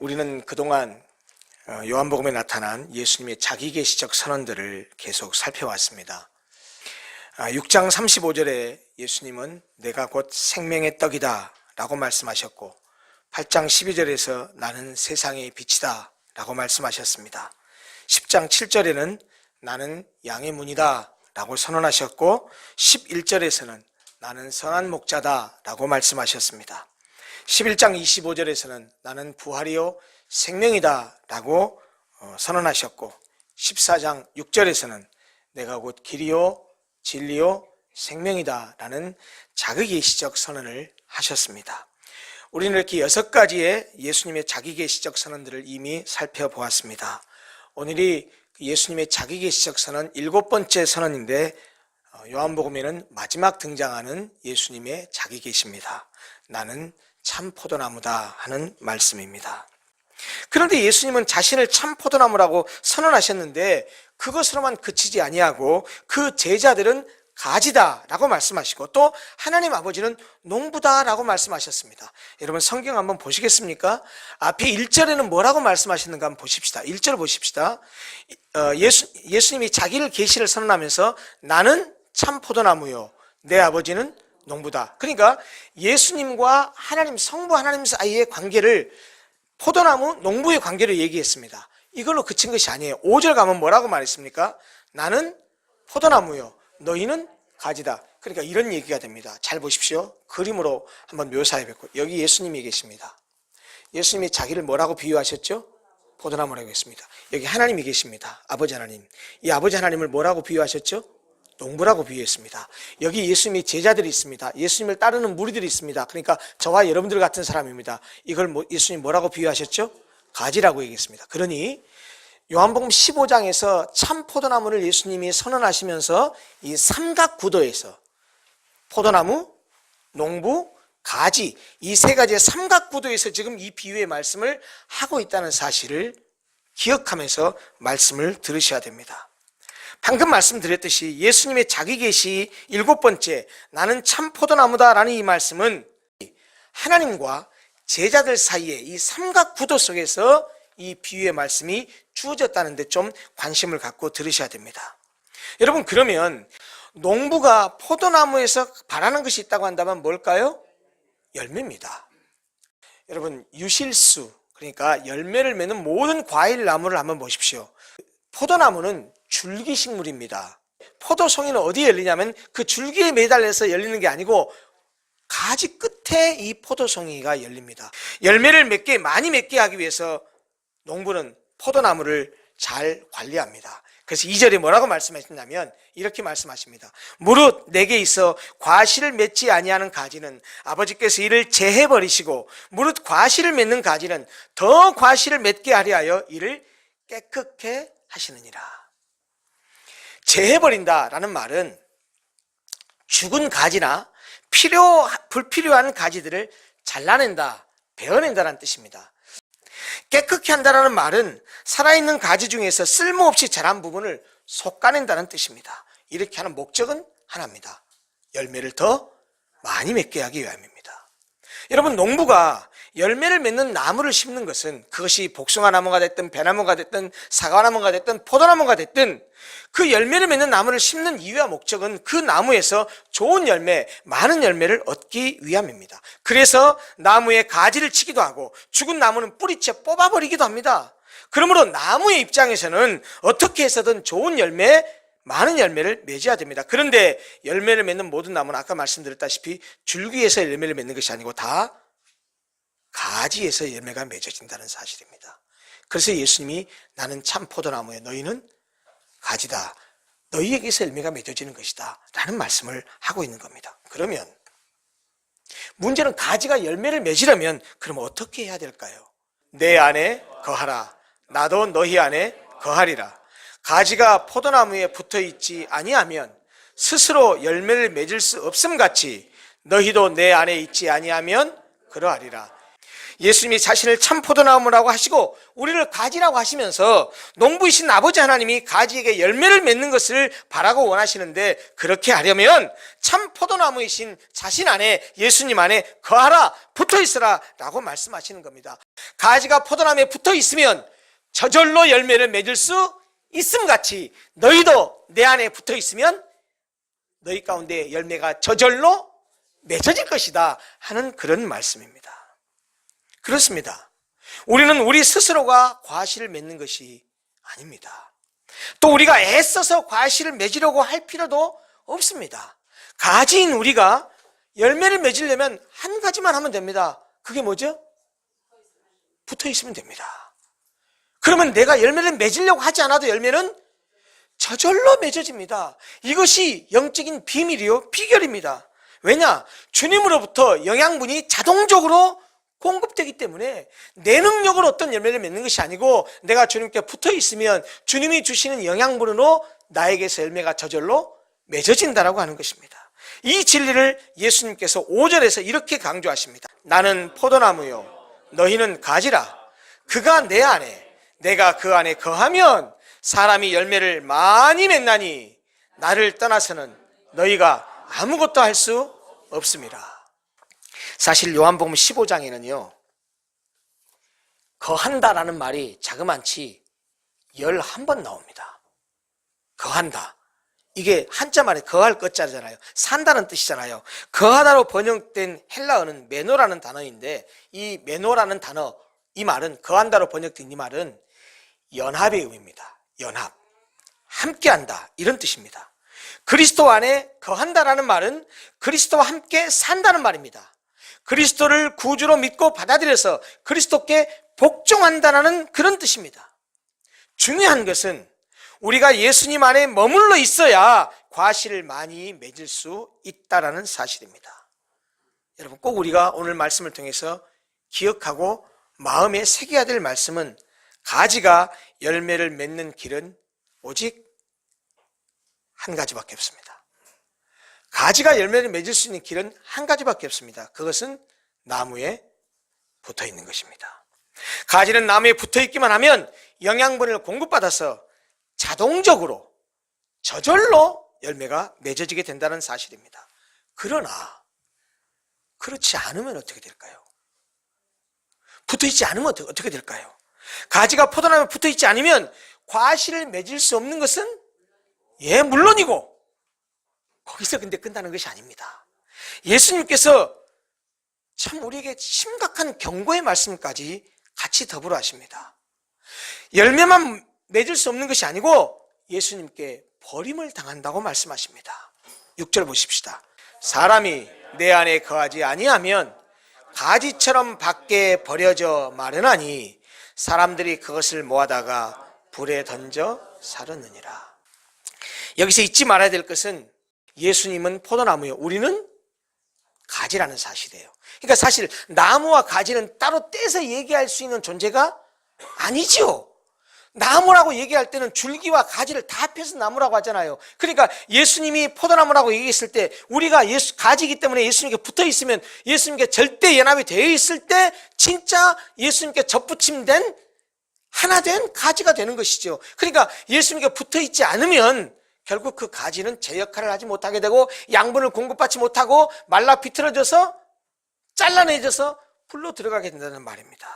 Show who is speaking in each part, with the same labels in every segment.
Speaker 1: 우리는 그동안 요한복음에 나타난 예수님의 자기계시적 선언들을 계속 살펴왔습니다. 6장 35절에 예수님은 내가 곧 생명의 떡이다 라고 말씀하셨고, 8장 12절에서 나는 세상의 빛이다 라고 말씀하셨습니다. 10장 7절에는 나는 양의 문이다 라고 선언하셨고, 11절에서는 나는 선한 목자다 라고 말씀하셨습니다. 11장 25절에서는 나는 부활이요 생명이다 라고 선언하셨고, 14장 6절에서는 내가 곧 길이요 진리요 생명이다 라는 자기계시적 선언을 하셨습니다. 우리는 이렇게 6가지의 예수님의 자기계시적 선언들을 이미 살펴보았습니다. 오늘이 예수님의 자기계시적 선언 7번째 선언인데, 요한복음에는 마지막 등장하는 예수님의 자기계시입니다. 나는 참 포도나무다 하는 말씀입니다. 그런데 예수님은 자신을 참 포도나무라고 선언하셨는데, 그것으로만 그치지 아니하고 그 제자들은 가지다 라고 말씀하시고, 또 하나님 아버지는 농부다 라고 말씀하셨습니다. 여러분 성경 한번 보시겠습니까? 앞에 1절에는 뭐라고 말씀하셨는가 한번 보십시다. 1절 보십시다. 예수님이 자기를 계시를 선언하면서 나는 참 포도나무요 내 아버지는 농부다. 그러니까 예수님과 하나님, 성부 하나님 사이의 관계를 포도나무, 농부의 관계로 얘기했습니다. 이걸로 그친 것이 아니에요. 5절 가면 뭐라고 말했습니까? 나는 포도나무요 너희는 가지다. 그러니까 이런 얘기가 됩니다. 잘 보십시오. 그림으로 한번 묘사해뵙고, 여기 예수님이 계십니다. 예수님이 자기를 뭐라고 비유하셨죠? 포도나무라고 했습니다. 여기 하나님이 계십니다. 아버지 하나님. 이 아버지 하나님을 뭐라고 비유하셨죠? 농부라고 비유했습니다. 여기 예수님의 제자들이 있습니다. 예수님을 따르는 무리들이 있습니다. 그러니까 저와 여러분들 같은 사람입니다. 이걸 예수님 뭐라고 비유하셨죠? 가지라고 얘기했습니다. 그러니 요한복음 15장에서 참 포도나무를 예수님이 선언하시면서 이 삼각구도에서 포도나무, 농부, 가지, 이 세 가지의 삼각구도에서 지금 이 비유의 말씀을 하고 있다는 사실을 기억하면서 말씀을 들으셔야 됩니다. 방금 말씀드렸듯이 예수님의 자기계시 7번째 나는 참 포도나무다 라는 이 말씀은 하나님과 제자들 사이에 이 삼각구도 속에서 이 비유의 말씀이 주어졌다는 데 좀 관심을 갖고 들으셔야 됩니다. 여러분, 그러면 농부가 포도나무에서 바라는 것이 있다고 한다면 뭘까요? 열매입니다. 여러분, 유실수, 그러니까 열매를 맺는 모든 과일 나무를 한번 보십시오. 포도나무는 줄기식물입니다. 포도송이는 어디에 열리냐면 그 줄기에 매달려서 열리는 게 아니고 가지 끝에 이 포도송이가 열립니다. 열매를 많이 맺게 하기 위해서 농부는 포도나무를 잘 관리합니다. 그래서 2절에 뭐라고 말씀하셨냐면 이렇게 말씀하십니다. 무릇 내게 있어 과실을 맺지 아니하는 가지는 아버지께서 이를 제해버리시고, 무릇 과실을 맺는 가지는 더 과실을 맺게 하려 하여 이를 깨끗게 하시느니라. 제해버린다라는 말은 죽은 가지나 불필요한 가지들을 잘라낸다, 베어낸다라는 뜻입니다. 깨끗게 한다라는 말은 살아있는 가지 중에서 쓸모없이 자란 부분을 솎아낸다는 뜻입니다. 이렇게 하는 목적은 하나입니다. 열매를 더 많이 맺게 하기 위함입니다. 여러분, 농부가 열매를 맺는 나무를 심는 것은 그것이 복숭아 나무가 됐든 배나무가 됐든 사과나무가 됐든 포도나무가 됐든 그 열매를 맺는 나무를 심는 이유와 목적은 그 나무에서 좋은 열매, 많은 열매를 얻기 위함입니다. 그래서 나무에 가지를 치기도 하고 죽은 나무는 뿌리채 뽑아버리기도 합니다. 그러므로 나무의 입장에서는 어떻게 해서든 좋은 열매, 많은 열매를 맺어야 됩니다. 그런데 열매를 맺는 모든 나무는 아까 말씀드렸다시피 줄기에서 열매를 맺는 것이 아니고 다 가지에서 열매가 맺어진다는 사실입니다. 그래서 예수님이 나는 참 포도나무에 너희는 가지다, 너희에게서 열매가 맺어지는 것이다 라는 말씀을 하고 있는 겁니다. 그러면 문제는 가지가 열매를 맺으려면 그럼 어떻게 해야 될까요? 내 안에 거하라, 나도 너희 안에 거하리라. 가지가 포도나무에 붙어있지 아니하면 스스로 열매를 맺을 수 없음같이 너희도 내 안에 있지 아니하면 그러하리라. 예수님이 자신을 참 포도나무라고 하시고 우리를 가지라고 하시면서 농부이신 아버지 하나님이 가지에게 열매를 맺는 것을 바라고 원하시는데, 그렇게 하려면 참 포도나무이신 자신 안에, 예수님 안에 거하라, 붙어있으라 라고 말씀하시는 겁니다. 가지가 포도나무에 붙어 있으면 저절로 열매를 맺을 수 있음 같이 너희도 내 안에 붙어 있으면 너희 가운데 열매가 저절로 맺어질 것이다 하는 그런 말씀입니다. 그렇습니다. 우리는 우리 스스로가 과실을 맺는 것이 아닙니다. 또 우리가 애써서 과실을 맺으려고 할 필요도 없습니다. 가지인 우리가 열매를 맺으려면 한 가지만 하면 됩니다. 그게 뭐죠? 붙어 있으면 됩니다. 그러면 내가 열매를 맺으려고 하지 않아도 열매는 저절로 맺어집니다. 이것이 영적인 비밀이요, 비결입니다. 왜냐? 주님으로부터 영양분이 자동적으로 공급되기 때문에 내 능력으로 어떤 열매를 맺는 것이 아니고 내가 주님께 붙어 있으면 주님이 주시는 영양분으로 나에게서 열매가 저절로 맺어진다라고 하는 것입니다. 이 진리를 예수님께서 5절에서 이렇게 강조하십니다. 나는 포도나무요 너희는 가지라. 그가 내 안에 내가 그 안에 거하면 사람이 열매를 많이 맺나니 나를 떠나서는 너희가 아무것도 할 수 없습니다. 사실 요한복음 15장에는요 거한다라는 말이 자그만치 11번 나옵니다. 거한다, 이게 한자말에 거할 것자잖아요. 산다는 뜻이잖아요. 거하다로 번역된 헬라어는 메노라는 단어인데 이 메노라는 단어, 이 말은 거한다로 번역된 이 말은 연합의 의미입니다. 연합, 함께한다 이런 뜻입니다. 그리스도 안에 거한다라는 말은 그리스도와 함께 산다는 말입니다. 그리스도를 구주로 믿고 받아들여서 그리스도께 복종한다는 그런 뜻입니다. 중요한 것은 우리가 예수님 안에 머물러 있어야 과실을 많이 맺을 수 있다는 사실입니다. 여러분 꼭 우리가 오늘 말씀을 통해서 기억하고 마음에 새겨야 될 말씀은 가지가 열매를 맺는 길은 오직 한 가지밖에 없습니다. 가지가 열매를 맺을 수 있는 길은 한 가지밖에 없습니다. 그것은 나무에 붙어 있는 것입니다. 가지는 나무에 붙어 있기만 하면 영양분을 공급받아서 자동적으로 저절로 열매가 맺어지게 된다는 사실입니다. 그러나 그렇지 않으면 어떻게 될까요? 붙어 있지 않으면 어떻게 될까요? 가지가 포도나무에 붙어 있지 않으면 과실을 맺을 수 없는 것은 물론이고 거기서 근데 끝나는 것이 아닙니다. 예수님께서 참 우리에게 심각한 경고의 말씀까지 같이 더불어 하십니다. 열매만 맺을 수 없는 것이 아니고 예수님께 버림을 당한다고 말씀하십니다. 6절 보십시다. 사람이 내 안에 거하지 아니하면 가지처럼 밖에 버려져 마르나니 사람들이 그것을 모아다가 불에 던져 사르느니라. 여기서 잊지 말아야 될 것은 예수님은 포도나무요 우리는 가지라는 사실이에요. 그러니까 사실 나무와 가지는 따로 떼서 얘기할 수 있는 존재가 아니죠. 나무라고 얘기할 때는 줄기와 가지를 다 합해서 나무라고 하잖아요. 그러니까 예수님이 포도나무라고 얘기했을 때 우리가 가지이기 때문에 예수님께 붙어 있으면 예수님께 절대 연합이 되어 있을 때 진짜 예수님께 접붙임된 하나 된 가지가 되는 것이죠. 그러니까 예수님께 붙어 있지 않으면 결국 그 가지는 제 역할을 하지 못하게 되고 양분을 공급받지 못하고 말라 비틀어져서 잘라내져서 불로 들어가게 된다는 말입니다.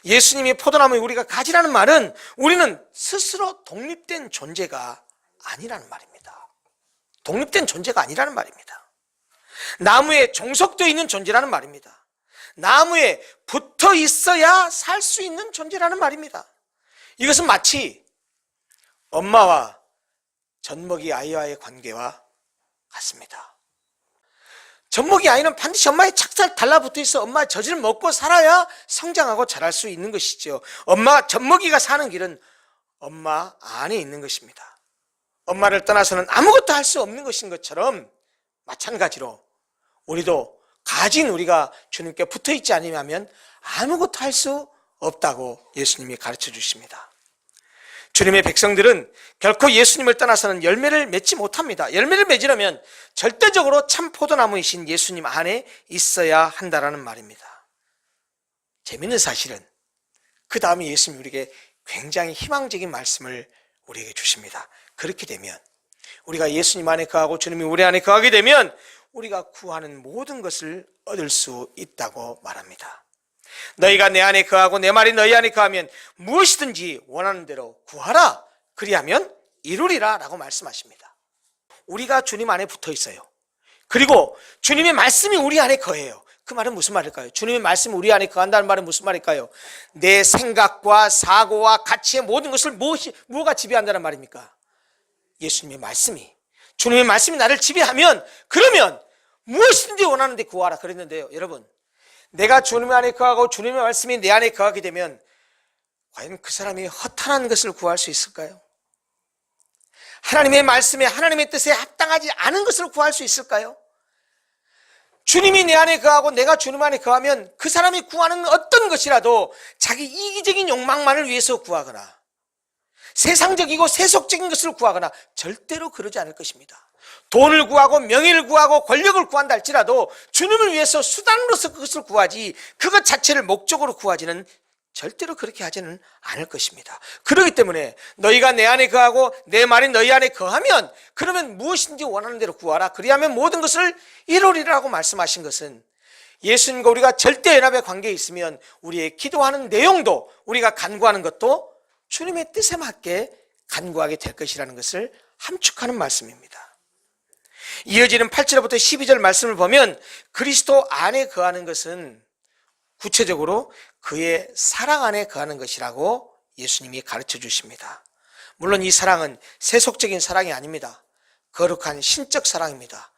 Speaker 1: 예수님이 포도나무에 우리가 가지라는 말은 우리는 스스로 독립된 존재가 아니라는 말입니다. 독립된 존재가 아니라는 말입니다. 나무에 종속되어 있는 존재라는 말입니다. 나무에 붙어 있어야 살 수 있는 존재라는 말입니다. 이것은 마치 엄마와 젖먹이 아이와의 관계와 같습니다. 젖먹이 아이는 반드시 엄마의 착살 달라붙어 있어 엄마의 젖을 먹고 살아야 성장하고 자랄 수 있는 것이죠. 젖먹이가 사는 길은 엄마 안에 있는 것입니다. 엄마를 떠나서는 아무것도 할 수 없는 것인 것처럼 마찬가지로 우리도 가진 우리가 주님께 붙어 있지 않으면 아무것도 할 수 없다고 예수님이 가르쳐 주십니다. 주님의 백성들은 결코 예수님을 떠나서는 열매를 맺지 못합니다. 열매를 맺으려면 절대적으로 참 포도나무이신 예수님 안에 있어야 한다라는 말입니다. 재미있는 사실은 그 다음에 예수님이 우리에게 굉장히 희망적인 말씀을 우리에게 주십니다. 그렇게 되면 우리가 예수님 안에 거하고 주님이 우리 안에 거하게 되면 우리가 구하는 모든 것을 얻을 수 있다고 말합니다. 너희가 내 안에 거하고 내 말이 너희 안에 거하면 무엇이든지 원하는 대로 구하라. 그리하면 이루리라 라고 말씀하십니다. 우리가 주님 안에 붙어 있어요. 그리고 주님의 말씀이 우리 안에 거해요. 그 말은 무슨 말일까요? 주님의 말씀이 우리 안에 거한다는 말은 무슨 말일까요? 내 생각과 사고와 가치의 모든 것을 무엇가 지배한다는 말입니까? 예수님의 말씀이. 주님의 말씀이 나를 지배하면, 그러면 무엇이든지 원하는 데 구하라 그랬는데요. 여러분, 내가 주님 안에 거하고 주님의 말씀이 내 안에 거하게 되면 과연 그 사람이 허탄한 것을 구할 수 있을까요? 하나님의 말씀에, 하나님의 뜻에 합당하지 않은 것을 구할 수 있을까요? 주님이 내 안에 거하고 내가 주님 안에 거하면 그 사람이 구하는 어떤 것이라도 자기 이기적인 욕망만을 위해서 구하거나 세상적이고 세속적인 것을 구하거나 절대로 그러지 않을 것입니다. 돈을 구하고 명예를 구하고 권력을 구한다 할지라도 주님을 위해서 수단으로서 그것을 구하지 그것 자체를 목적으로 구하지는 절대로 그렇게 하지는 않을 것입니다. 그렇기 때문에 너희가 내 안에 거하고 내 말이 너희 안에 거하면 그러면 무엇인지 원하는 대로 구하라. 그리하면 모든 것을 이루리라고 말씀하신 것은 예수님과 우리가 절대 연합의 관계에 있으면 우리의 기도하는 내용도 우리가 간구하는 것도 주님의 뜻에 맞게 간구하게 될 것이라는 것을 함축하는 말씀입니다. 이어지는 8절부터 12절 말씀을 보면 그리스도 안에 거하는 것은 구체적으로 그의 사랑 안에 거하는 것이라고 예수님이 가르쳐 주십니다. 물론 이 사랑은 세속적인 사랑이 아닙니다. 거룩한 신적 사랑입니다.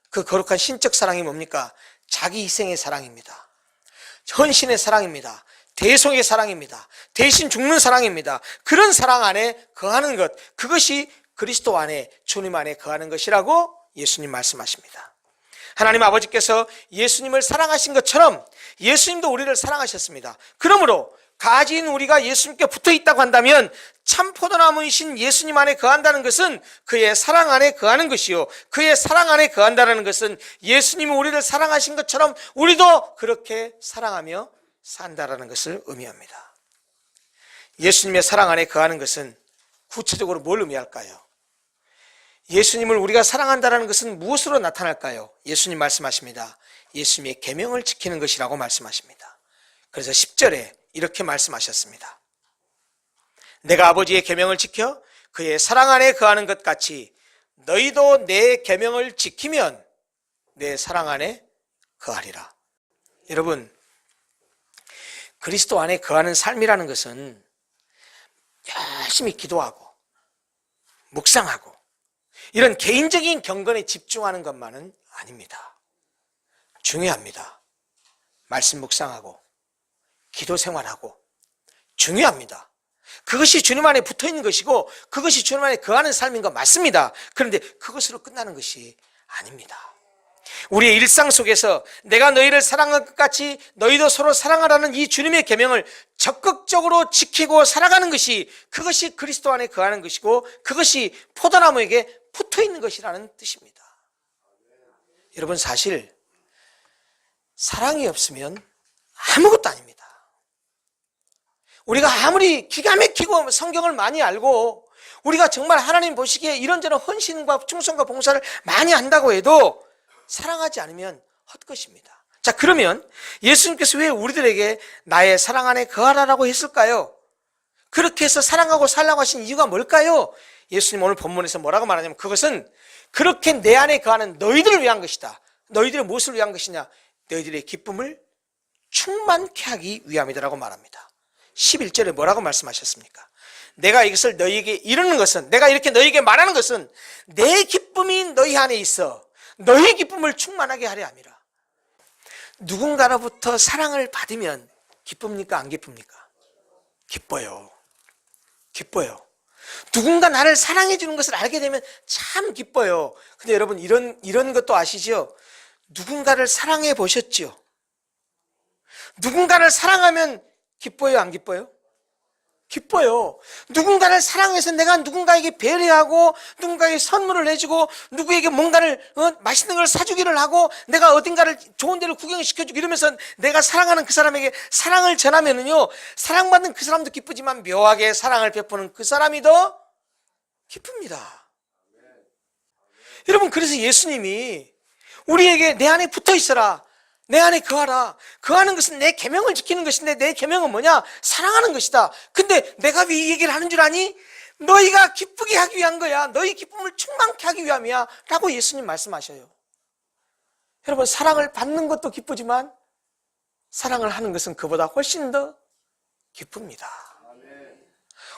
Speaker 1: 그 거룩한 신적 사랑이 뭡니까? 자기 희생의 사랑입니다. 헌신의 사랑입니다. 대속의 사랑입니다. 대신 죽는 사랑입니다. 그런 사랑 안에 거하는 것, 그것이 그리스도 안에, 주님 안에 거하는 것이라고 예수님 말씀하십니다. 하나님 아버지께서 예수님을 사랑하신 것처럼 예수님도 우리를 사랑하셨습니다. 그러므로 가진 우리가 예수님께 붙어 있다고 한다면 참 포도나무이신 예수님 안에 거한다는 것은 그의 사랑 안에 거하는 것이요, 그의 사랑 안에 거한다는 것은 예수님이 우리를 사랑하신 것처럼 우리도 그렇게 사랑하며 산다라는 것을 의미합니다. 예수님의 사랑 안에 거하는 것은 구체적으로 뭘 의미할까요? 예수님을 우리가 사랑한다는 것은 무엇으로 나타날까요? 예수님 말씀하십니다. 예수님의 계명을 지키는 것이라고 말씀하십니다. 그래서 10절에 이렇게 말씀하셨습니다. 내가 아버지의 계명을 지켜 그의 사랑 안에 거하는 것 같이 너희도 내 계명을 지키면 내 사랑 안에 거하리라. 여러분, 그리스도 안에 거하는 삶이라는 것은 열심히 기도하고 묵상하고 이런 개인적인 경건에 집중하는 것만은 아닙니다. 중요합니다. 말씀 묵상하고 기도 생활하고 중요합니다. 그것이 주님 안에 붙어있는 것이고 그것이 주님 안에 거하는 삶인 것 맞습니다. 그런데 그것으로 끝나는 것이 아닙니다. 우리의 일상 속에서 내가 너희를 사랑한 것 같이 너희도 서로 사랑하라는 이 주님의 계명을 적극적으로 지키고 살아가는 것이, 그것이 그리스도 안에 거하는 것이고 그것이 포도나무에게 붙어있는 것이라는 뜻입니다. 여러분, 사실 사랑이 없으면 아무것도 아닙니다. 우리가 아무리 기가 막히고 성경을 많이 알고 우리가 정말 하나님 보시기에 이런저런 헌신과 충성과 봉사를 많이 한다고 해도 사랑하지 않으면 헛것입니다. 자, 그러면 예수님께서 왜 우리들에게 나의 사랑 안에 거하라라고 했을까요? 그렇게 해서 사랑하고 살라고 하신 이유가 뭘까요? 예수님 오늘 본문에서 뭐라고 말하냐면 그것은 그렇게 내 안에 거하는 너희들을 위한 것이다. 너희들의 무엇을 위한 것이냐? 너희들의 기쁨을 충만케 하기 위함이다라고 말합니다. 11절에 뭐라고 말씀하셨습니까? 내가 이것을 너희에게 이르는 것은, 내가 이렇게 너희에게 말하는 것은 내 기쁨이 너희 안에 있어 너희 기쁨을 충만하게 하려 함이라. 누군가로부터 사랑을 받으면 기쁩니까? 안 기쁩니까? 기뻐요. 기뻐요. 누군가 나를 사랑해 주는 것을 알게 되면 참 기뻐요. 근데 여러분, 이런 것도 아시죠? 누군가를 사랑해 보셨죠? 누군가를 사랑하면 기뻐요, 안 기뻐요? 기뻐요. 누군가를 사랑해서 내가 누군가에게 배려하고 누군가에게 선물을 해주고 누구에게 뭔가를 맛있는 걸 사주기를 하고 내가 어딘가를 좋은 데를 구경시켜주고 이러면서 내가 사랑하는 그 사람에게 사랑을 전하면은요, 사랑받는 그 사람도 기쁘지만 묘하게 사랑을 베푸는 그 사람이 더 기쁩니다. 여러분, 그래서 예수님이 우리에게 내 안에 붙어 있어라, 내 안에 거하라. 거하는 것은 내 계명을 지키는 것인데 내 계명은 뭐냐? 사랑하는 것이다. 근데 내가 왜 이 얘기를 하는 줄 아니? 너희가 기쁘게 하기 위한 거야. 너희 기쁨을 충만케 하기 위함이야 라고 예수님 말씀하셔요. 여러분, 사랑을 받는 것도 기쁘지만 사랑을 하는 것은 그보다 훨씬 더 기쁩니다.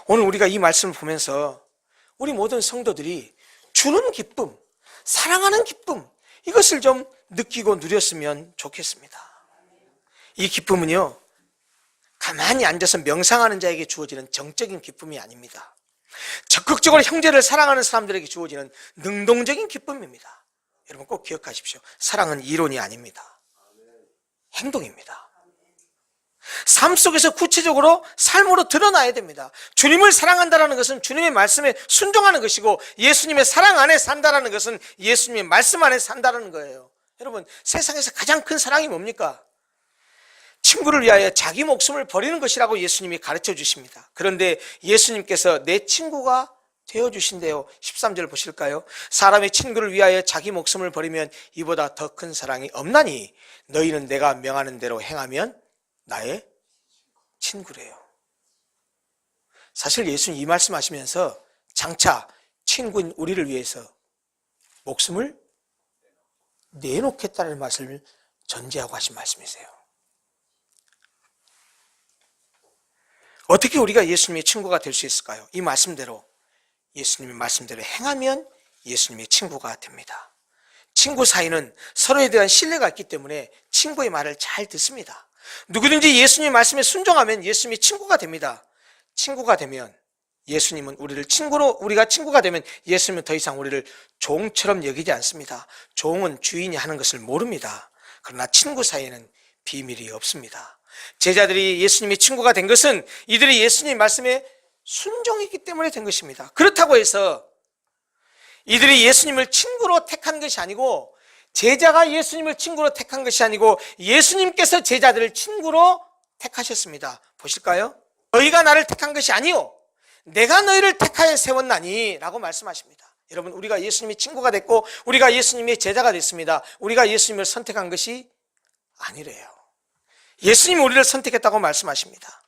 Speaker 1: 오늘 우리가 이 말씀을 보면서 우리 모든 성도들이 주는 기쁨, 사랑하는 기쁨, 이것을 좀 느끼고 누렸으면 좋겠습니다. 이 기쁨은요, 가만히 앉아서 명상하는 자에게 주어지는 정적인 기쁨이 아닙니다. 적극적으로 형제를 사랑하는 사람들에게 주어지는 능동적인 기쁨입니다. 여러분 꼭 기억하십시오. 사랑은 이론이 아닙니다. 행동입니다. 삶 속에서 구체적으로 삶으로 드러나야 됩니다. 주님을 사랑한다는 것은 주님의 말씀에 순종하는 것이고, 예수님의 사랑 안에 산다는 것은 예수님의 말씀 안에 산다는 거예요. 여러분, 세상에서 가장 큰 사랑이 뭡니까? 친구를 위하여 자기 목숨을 버리는 것이라고 예수님이 가르쳐 주십니다. 그런데 예수님께서 내 친구가 되어주신대요. 13절 보실까요? 사람의 친구를 위하여 자기 목숨을 버리면 이보다 더 큰 사랑이 없나니 너희는 내가 명하는 대로 행하면 나의 친구래요. 사실 예수님 이 말씀하시면서 장차 친구인 우리를 위해서 목숨을 내놓겠다는 말씀을 전제하고 하신 말씀이세요. 어떻게 우리가 예수님의 친구가 될 수 있을까요? 이 말씀대로, 예수님의 말씀대로 행하면 예수님의 친구가 됩니다. 친구 사이는 서로에 대한 신뢰가 있기 때문에 친구의 말을 잘 듣습니다. 누구든지 예수님의 말씀에 순종하면 예수님의 친구가 됩니다. 친구가 되면 예수님은 우리가 친구가 되면 예수님은 더 이상 우리를 종처럼 여기지 않습니다. 종은 주인이 하는 것을 모릅니다. 그러나 친구 사이에는 비밀이 없습니다. 제자들이 예수님의 친구가 된 것은 이들이 예수님의 말씀에 순종했기 때문에 된 것입니다. 그렇다고 해서 이들이 예수님을 친구로 택한 것이 아니고, 제자가 예수님을 친구로 택한 것이 아니고 예수님께서 제자들을 친구로 택하셨습니다. 보실까요? 너희가 나를 택한 것이 아니요 내가 너희를 택하여 세웠나니 라고 말씀하십니다. 여러분, 우리가 예수님의 친구가 됐고 우리가 예수님의 제자가 됐습니다. 우리가 예수님을 선택한 것이 아니래요. 예수님이 우리를 선택했다고 말씀하십니다.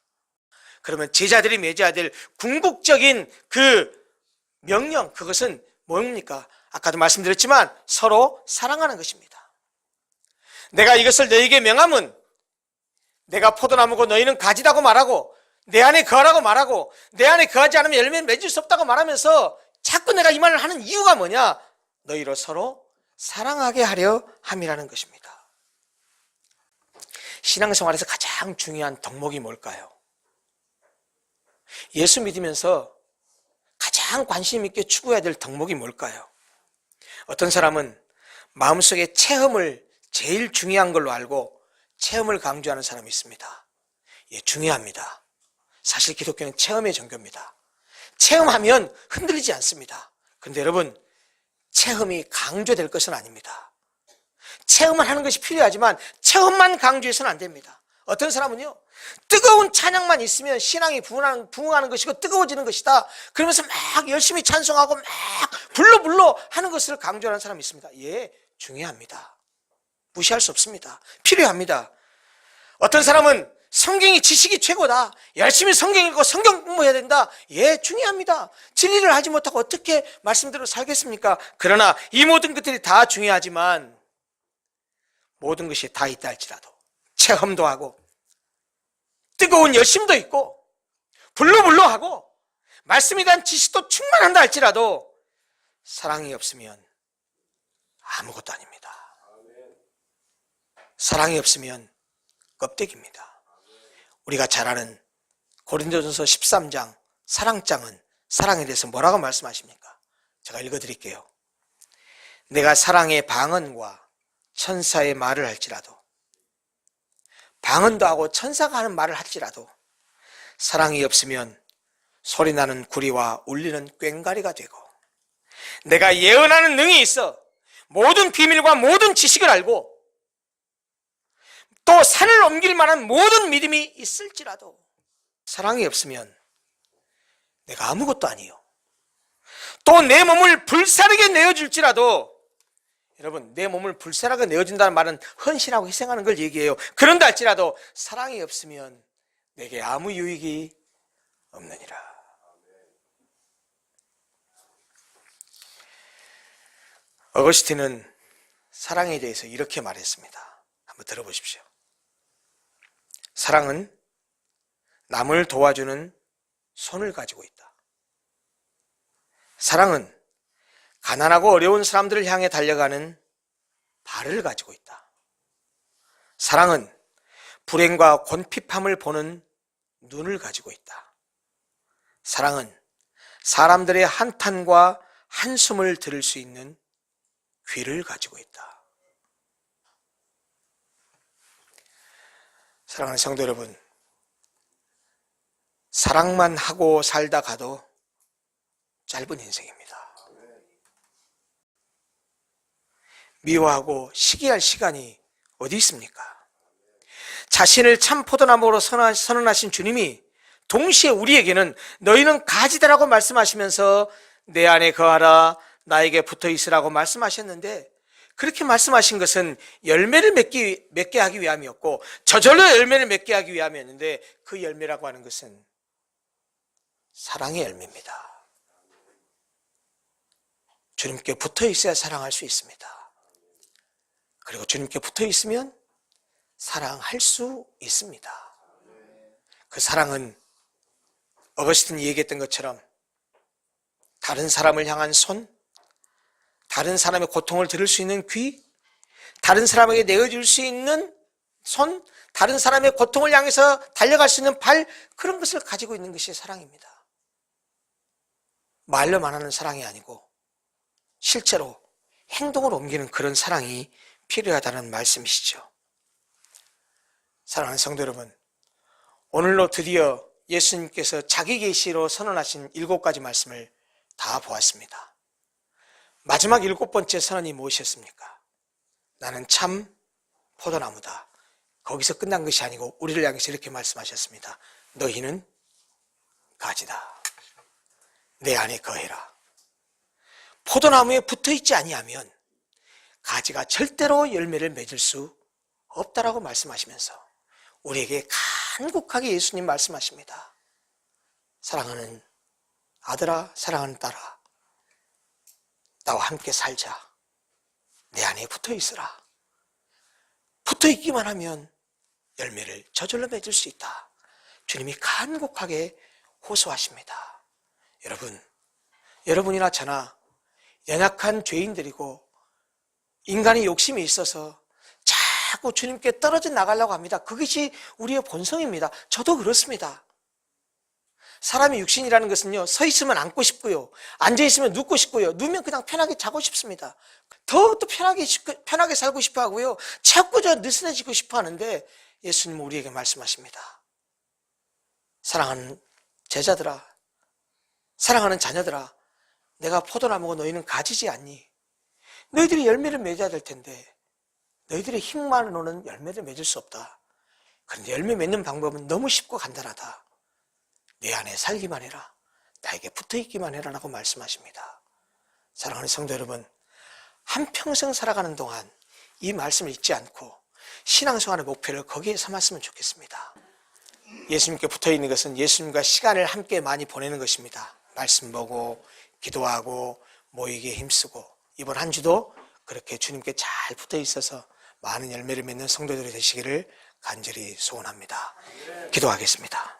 Speaker 1: 그러면 제자들이 맺어야 될 궁극적인 그 명령, 그것은 뭡니까? 아까도 말씀드렸지만 서로 사랑하는 것입니다. 내가 이것을 너희에게 명함은 내가 포도나무고 너희는 가지라고 말하고, 내 안에 거하라고 말하고, 내 안에 거하지 않으면 열매를 맺을 수 없다고 말하면서 자꾸 내가 이 말을 하는 이유가 뭐냐? 너희로 서로 사랑하게 하려 함이라는 것입니다. 신앙생활에서 가장 중요한 덕목이 뭘까요? 예수 믿으면서 가장 관심 있게 추구해야 될 덕목이 뭘까요? 어떤 사람은 마음속에 체험을 제일 중요한 걸로 알고 체험을 강조하는 사람이 있습니다. 예, 중요합니다. 사실 기독교는 체험의 종교입니다. 체험하면 흔들리지 않습니다. 그런데 여러분, 체험이 강조될 것은 아닙니다. 체험을 하는 것이 필요하지만 체험만 강조해서는 안 됩니다. 어떤 사람은요, 뜨거운 찬양만 있으면 신앙이 부흥하는 것이고 뜨거워지는 것이다, 그러면서 막 열심히 찬송하고 막 불러 하는 것을 강조하는 사람이 있습니다. 예, 중요합니다. 무시할 수 없습니다. 필요합니다. 어떤 사람은 성경이 지식이 최고다, 열심히 성경 읽고 성경 공부해야 된다. 예, 중요합니다. 진리를 하지 못하고 어떻게 말씀대로 살겠습니까? 그러나 이 모든 것들이 다 중요하지만 모든 것이 다 있다 할지라도 체험도 하고 뜨거운 열심도 있고 불로불로하고 말씀에 대한 지식도 충만한다 할지라도 사랑이 없으면 아무것도 아닙니다. 사랑이 없으면 껍데기입니다. 우리가 잘 아는 고린도전서 13장 사랑장은 사랑에 대해서 뭐라고 말씀하십니까? 제가 읽어드릴게요. 내가 사랑의 방언과 천사의 말을 할지라도, 방언도 하고 천사가 하는 말을 할지라도 사랑이 없으면 소리나는 구리와 울리는 꽹과리가 되고, 내가 예언하는 능이 있어 모든 비밀과 모든 지식을 알고 또 산을 옮길 만한 모든 믿음이 있을지라도 사랑이 없으면 내가 아무것도 아니요, 또 내 몸을 불사르게 내어줄지라도 여러분, 내 몸을 불살하게 내어준다는 말은 헌신하고 희생하는 걸 얘기해요. 그런다 할지라도 사랑이 없으면 내게 아무 유익이 없느니라. 어거스틴은 사랑에 대해서 이렇게 말했습니다. 한번 들어보십시오. 사랑은 남을 도와주는 손을 가지고 있다. 사랑은 가난하고 어려운 사람들을 향해 달려가는 발을 가지고 있다. 사랑은 불행과 곤핍함을 보는 눈을 가지고 있다. 사랑은 사람들의 한탄과 한숨을 들을 수 있는 귀를 가지고 있다. 사랑하는 성도 여러분, 사랑만 하고 살다 가도 짧은 인생입니다. 미워하고 시기할 시간이 어디 있습니까? 자신을 참 포도나무로 선언하신 주님이 동시에 우리에게는 너희는 가지다라고 말씀하시면서 내 안에 거하라, 나에게 붙어 있으라고 말씀하셨는데, 그렇게 말씀하신 것은 열매를 맺게 하기 위함이었고 저절로 열매를 맺게 하기 위함이었는데, 그 열매라고 하는 것은 사랑의 열매입니다. 주님께 붙어 있어야 사랑할 수 있습니다. 그리고 주님께 붙어 있으면 사랑할 수 있습니다. 그 사랑은 어거스틴이 얘기했던 것처럼 다른 사람을 향한 손, 다른 사람의 고통을 들을 수 있는 귀, 다른 사람에게 내어줄 수 있는 손, 다른 사람의 고통을 향해서 달려갈 수 있는 발, 그런 것을 가지고 있는 것이 사랑입니다. 말로만 하는 사랑이 아니고 실제로 행동을 옮기는 그런 사랑이 필요하다는 말씀이시죠. 사랑하는 성도 여러분, 오늘로 드디어 예수님께서 자기 계시로 선언하신 7가지 말씀을 다 보았습니다. 마지막 7번째 선언이 무엇이었습니까? 나는 참 포도나무다. 거기서 끝난 것이 아니고 우리를 향해서 이렇게 말씀하셨습니다. 너희는 가지다. 내 안에 거해라. 포도나무에 붙어있지 아니하면 가지가 절대로 열매를 맺을 수 없다라고 말씀하시면서 우리에게 간곡하게 예수님 말씀하십니다. 사랑하는 아들아, 사랑하는 딸아, 나와 함께 살자. 내 안에 붙어 있으라. 붙어 있기만 하면 열매를 저절로 맺을 수 있다. 주님이 간곡하게 호소하십니다. 여러분이나 저나 연약한 죄인들이고 인간의 욕심이 있어서 자꾸 주님께 떨어져 나가려고 합니다. 그것이 우리의 본성입니다. 저도 그렇습니다. 사람의 육신이라는 것은요, 서 있으면 앉고 싶고요, 앉아 있으면 눕고 싶고요, 누우면 그냥 편하게 자고 싶습니다. 더 편하게 살고 싶어 하고요, 자꾸 느슨해지고 싶어 하는데 예수님은 우리에게 말씀하십니다. 사랑하는 제자들아, 사랑하는 자녀들아, 내가 포도나무고 너희는 가지지 않니? 너희들이 열매를 맺어야 될 텐데 너희들의 힘만으로는 열매를 맺을 수 없다. 그런데 열매 맺는 방법은 너무 쉽고 간단하다. 내 안에 살기만 해라. 나에게 붙어있기만 해라 라고 말씀하십니다. 사랑하는 성도 여러분, 한평생 살아가는 동안 이 말씀을 잊지 않고 신앙생활의 목표를 거기에 삼았으면 좋겠습니다. 예수님께 붙어있는 것은 예수님과 시간을 함께 많이 보내는 것입니다. 말씀 보고 기도하고 모이기에 힘쓰고, 이번 한 주도 그렇게 주님께 잘 붙어 있어서 많은 열매를 맺는 성도들이 되시기를 간절히 소원합니다. 기도하겠습니다.